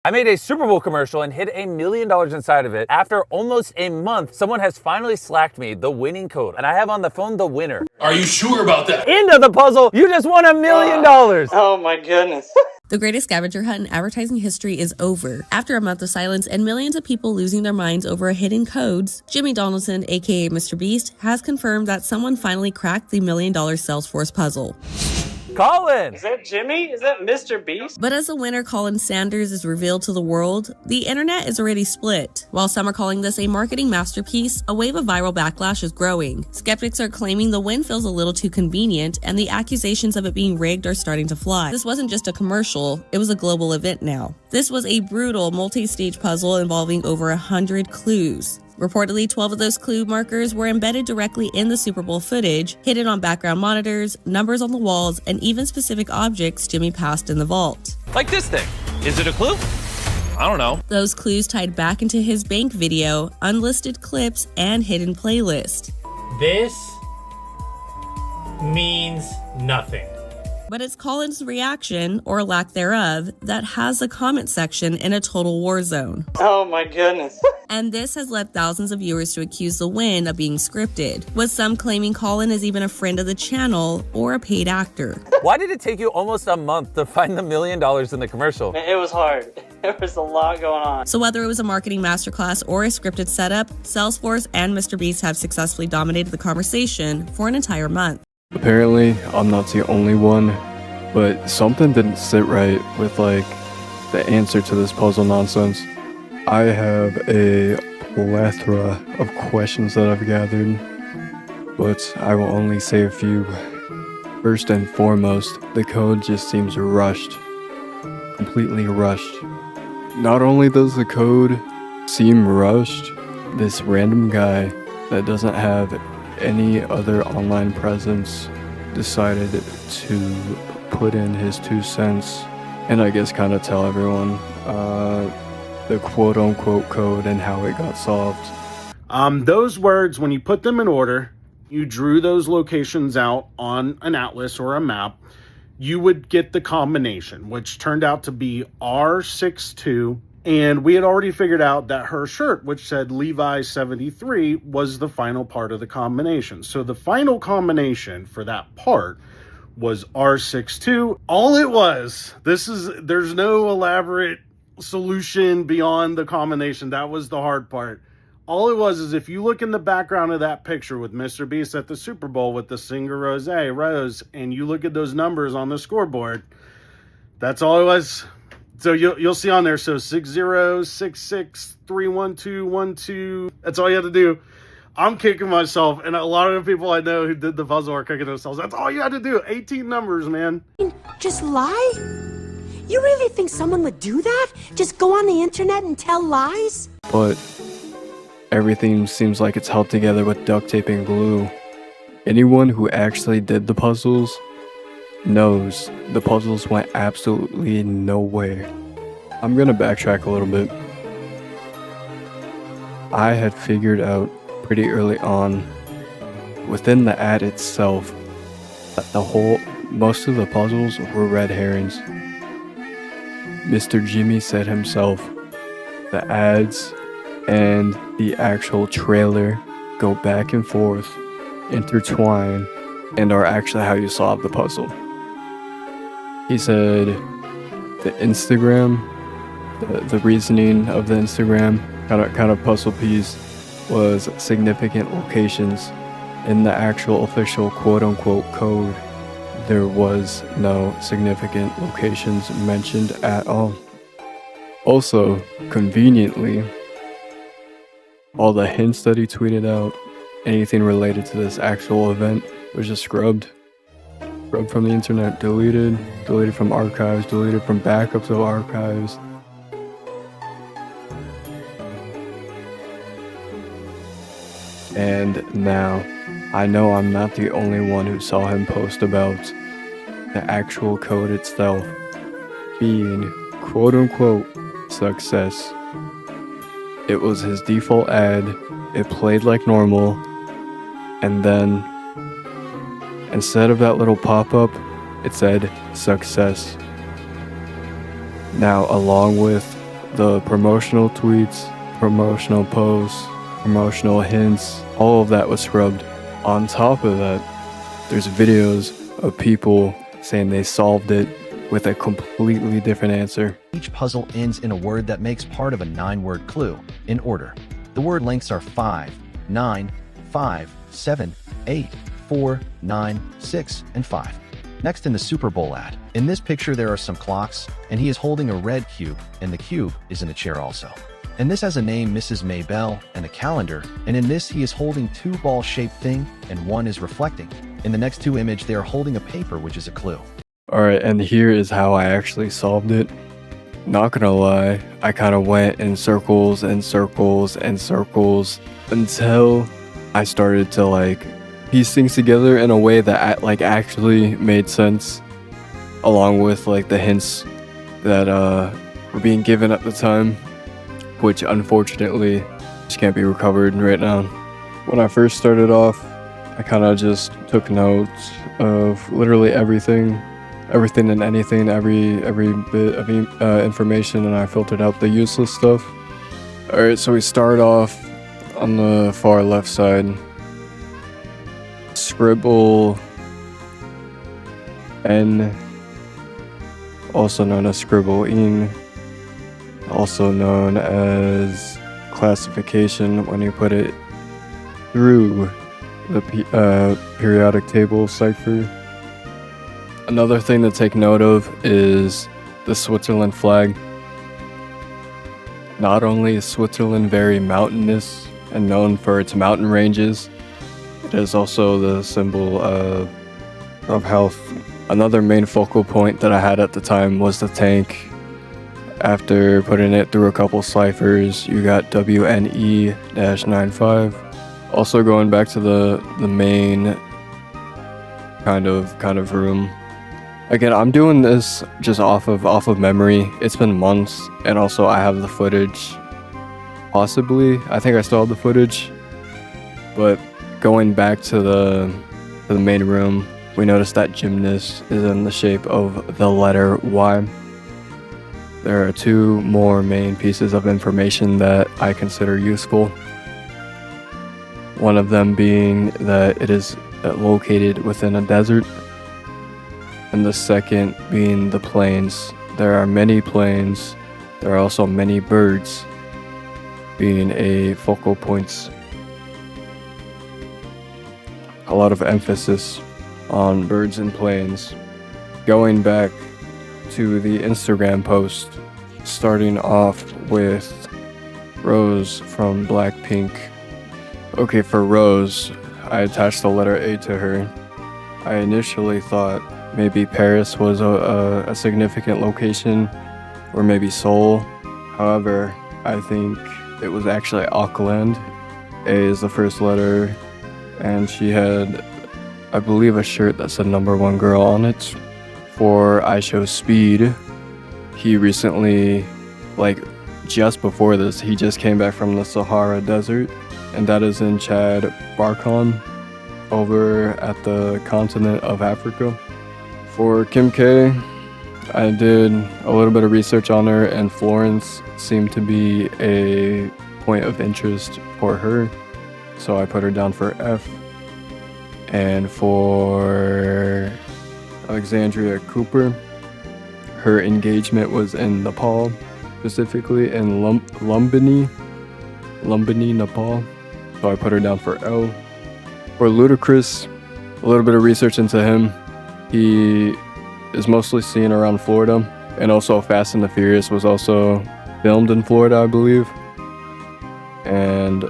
I made a Super Bowl commercial and hit $1 million inside of it. After almost a month, someone has finally slacked me the winning code, and I have on the phone the winner. Are you sure about that? End of the puzzle. You just won $1 million. Oh my goodness. The greatest scavenger hunt in advertising history is over. After a month of silence and millions of people losing their minds over hidden codes, Jimmy Donaldson, aka Mr. Beast, has confirmed that someone finally cracked the $1 million Salesforce puzzle. Colin! Is that Jimmy? Is that Mr. Beast? But as the winner, Colin Sanders, is revealed to the world, the internet is already split. While some are calling this a marketing masterpiece, a wave of viral backlash is growing. Skeptics are claiming the win feels a little too convenient, and the accusations of it being rigged are starting to fly. This wasn't just a commercial, it was a global event now. This was a brutal multi-stage puzzle involving over 100 clues. Reportedly, 12 of those clue markers were embedded directly in the Super Bowl footage, hidden on background monitors, numbers on the walls, and even specific objects Jimmy passed in the vault. Like this thing. Is it a clue? I don't know. Those clues tied back into his bank video, unlisted clips, and hidden playlist. This means nothing. But it's Colin's reaction, or lack thereof, that has the comment section in a total war zone. Oh my goodness. And this has led thousands of viewers to accuse the win of being scripted, with some claiming Colin is even a friend of the channel or a paid actor. Why did it take you almost a month to find the $1 million in the commercial? It was hard. There was a lot going on. So whether it was a marketing masterclass or a scripted setup, Salesforce and Mr. Beast have successfully dominated the conversation for an entire month. Apparently, I'm not the only one, but something didn't sit right with, the answer to this puzzle nonsense. I have a plethora of questions that I've gathered, but I will only say a few. First and foremost, the code just seems rushed. Completely rushed. Not only does the code seem rushed, this random guy that doesn't have any other online presence decided to put in his 2 cents and I guess kind of tell everyone the quote-unquote code and how it got solved. Those words, when you put them in order, you drew those locations out on an atlas or a map, you would get the combination, which turned out to be R62. And we had already figured out that her shirt, which said Levi 73, was the final part of the combination. So the final combination for that part was R62. All it was, there's no elaborate solution beyond the combination. That was the hard part. All it was is if you look in the background of that picture with Mr. Beast at the Super Bowl with the singer Rose, and you look at those numbers on the scoreboard, that's all it was. So you'll see on there, so 6066311212. That's all you have to do. I'm kicking myself, and a lot of the people I know who did the puzzle are kicking themselves. That's all you had to do. 18 numbers, man. Just lie? You really think someone would do that? Just go on the internet and tell lies? But everything seems like it's held together with duct tape and glue. Anyone who actually did the puzzles knows the puzzles went absolutely nowhere. I'm gonna backtrack a little bit. I had figured out pretty early on, within the ad itself, that most of the puzzles were red herrings. Mr. Jimmy said himself, the ads and the actual trailer go back and forth, intertwine, and are actually how you solve the puzzle. He said the Instagram, the reasoning of the Instagram kind of puzzle piece was significant locations. In the actual official quote-unquote code, there was no significant locations mentioned at all. Also, conveniently, all the hints that he tweeted out, anything related to this actual event, was just scrubbed from the internet, deleted from archives, deleted from backups of archives. And now, I know I'm not the only one who saw him post about the actual code itself being quote-unquote success. It was his default ad, it played like normal, and then instead of that little pop-up, it said success. Now, along with the promotional tweets, promotional posts, promotional hints, all of that was scrubbed. On top of that, there's videos of people saying they solved it with a completely different answer. Each puzzle ends in a word that makes part of a 9-word clue, in order. The word lengths are 5, 9, 5, 7, 8, 4, 9, 6, and 5. Next in the Super Bowl ad. In this picture there are some clocks, and he is holding a red cube, and the cube is in a chair also. And this has a name, Mrs. Maybell, and a calendar, and in this he is holding 2 ball-shaped thing, and one is reflecting. In the next 2 image they are holding a paper, which is a clue. Alright, and here is how I actually solved it. Not gonna lie, I kind of went in circles and circles and circles until I started to like piece things together in a way that like actually made sense, along with like the hints that were being given at the time, which unfortunately just can't be recovered right now. When I first started off, I kind of just took notes of literally everything and anything, every bit of information, and I filtered out the useless stuff. Alright, so we start off on the far left side. Scribble N, also known as scribbling, also known as classification when you put it through the periodic table cipher. Another thing to take note of is the Switzerland flag. Not only is Switzerland very mountainous and known for its mountain ranges, it is also the symbol of health. Another main focal point that I had at the time was the tank. After putting it through a couple ciphers, you got WNE-95. Also going back to the main kind of room. Again, I'm doing this just off of memory. It's been months, and also I have the footage. Possibly, I think I still have the footage. But going back to the main room, we noticed that gymnast is in the shape of the letter Y. There are 2 more main pieces of information that I consider useful. One of them being that it is located within a desert, and the second being the plains. There are many plains. There are also many birds, being a focal points. A lot of emphasis on birds and plains. Going back to the Instagram post, starting off with Rose from Blackpink. Okay, for Rose, I attached the letter A to her. I initially thought maybe Paris was a significant location, or maybe Seoul. However, I think it was actually Auckland. A is the first letter, and she had, I believe, a shirt that said #1 girl on it. For I Show Speed, he recently, like just before this, he just came back from the Sahara Desert, and that is in Chad Barkon, over at the continent of Africa. For Kim K, I did a little bit of research on her, and Florence seemed to be a point of interest for her, so I put her down for F. And for Alexandria Cooper, her engagement was in Nepal, specifically in Lumbini, Nepal, so I put her down for L. For Ludacris, a little bit of research into him. He is mostly seen around Florida, and also Fast and the Furious was also filmed in Florida, I believe. And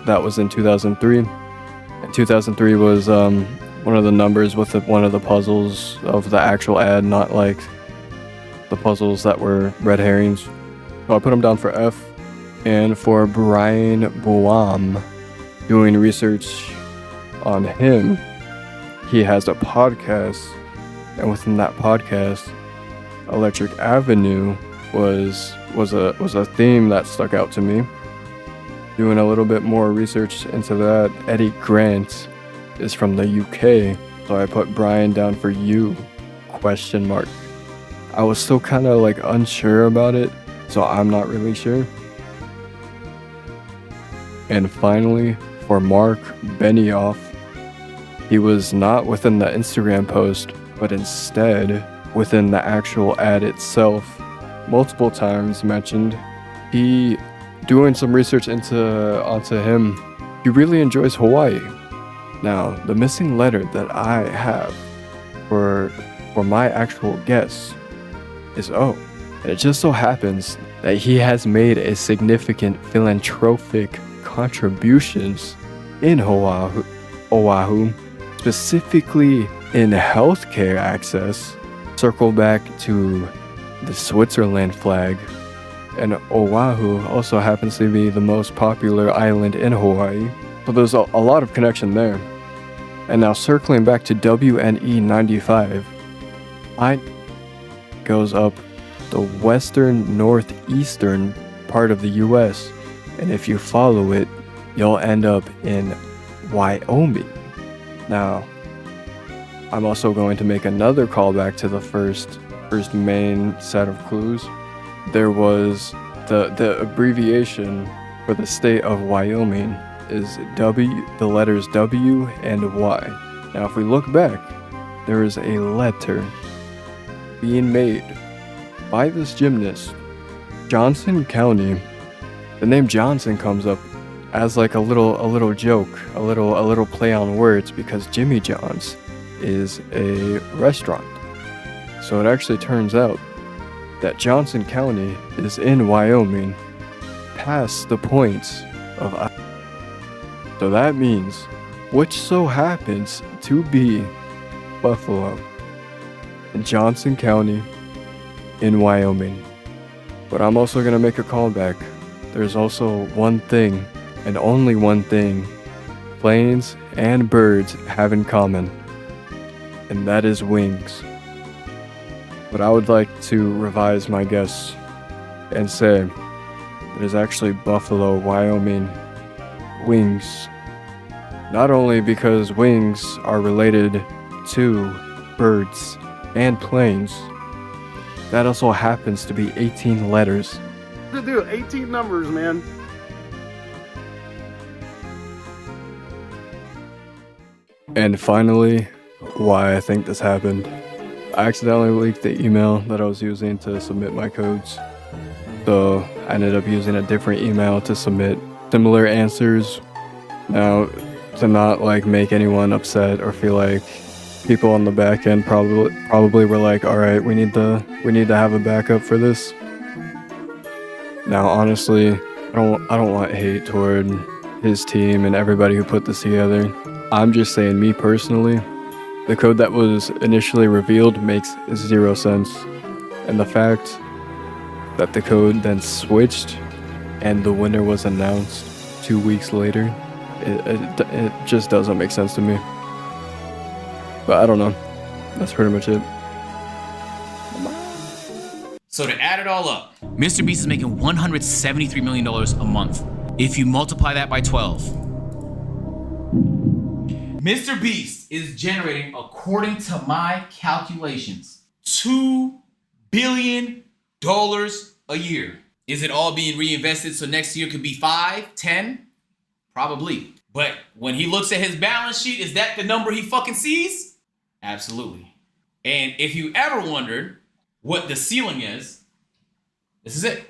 that was in 2003. And 2003 was one of the numbers with one of the puzzles of the actual ad, not like the puzzles that were red herrings. So I put him down for F. And for Brian Boam, doing research on him, he has a podcast, and within that podcast, Electric Avenue was a theme that stuck out to me. Doing a little bit more research into that, Eddie Grant is from the UK, so I put Brian down for U, ? I was still kind of like unsure about it, so I'm not really sure. And finally, for Mark Benioff, he was not within the Instagram post, but instead within the actual ad itself. Multiple times mentioned, he doing some research onto him, he really enjoys Hawaii. Now, the missing letter that I have for my actual guess is O. And it just so happens that he has made a significant philanthropic contributions in Oahu, specifically in healthcare access. Circle back to the Switzerland flag, and Oahu also happens to be the most popular island in Hawaii, so there's a lot of connection there. And now circling back to WNE 95, I goes up the western northeastern part of the US, and if you follow it, you'll end up in Wyoming. Now, I'm also going to make another callback to the first main set of clues. There was the abbreviation for the state of Wyoming is W, the letters W and Y. Now, if we look back, there is a letter being made by this gymnast. Johnson County, the name Johnson comes up as like a little joke, a little play on words, because Jimmy John's is a restaurant. So it actually turns out that Johnson County is in Wyoming, past the points of so that means, which so happens to be Buffalo and Johnson County in Wyoming. But I'm also going to make a callback. There's also one thing, and only one thing, planes and birds have in common, and that is wings. But I would like to revise my guess and say it is actually Buffalo, Wyoming wings. Not only because wings are related to birds and planes, that also happens to be 18 letters. Dude, 18 numbers, man. And finally, why I think this happened. I accidentally leaked the email that I was using to submit my codes. So I ended up using a different email to submit similar answers. Now, to not like make anyone upset or feel like people on the back end probably were like, all right, we need to have a backup for this. Now, honestly, I don't want hate toward his team and everybody who put this together. I'm just saying, me personally, the code that was initially revealed makes 0 sense. And the fact that the code then switched and the winner was announced 2 weeks later, it just doesn't make sense to me. But I don't know. That's pretty much it. So to add it all up, Mr. Beast is making $173 million a month. If you multiply that by 12, Mr. Beast is generating, according to my calculations, $2 billion a year. Is it all being reinvested so next year could be 5, 10? Probably. But when he looks at his balance sheet, is that the number he fucking sees? Absolutely. And if you ever wondered what the ceiling is, this is it.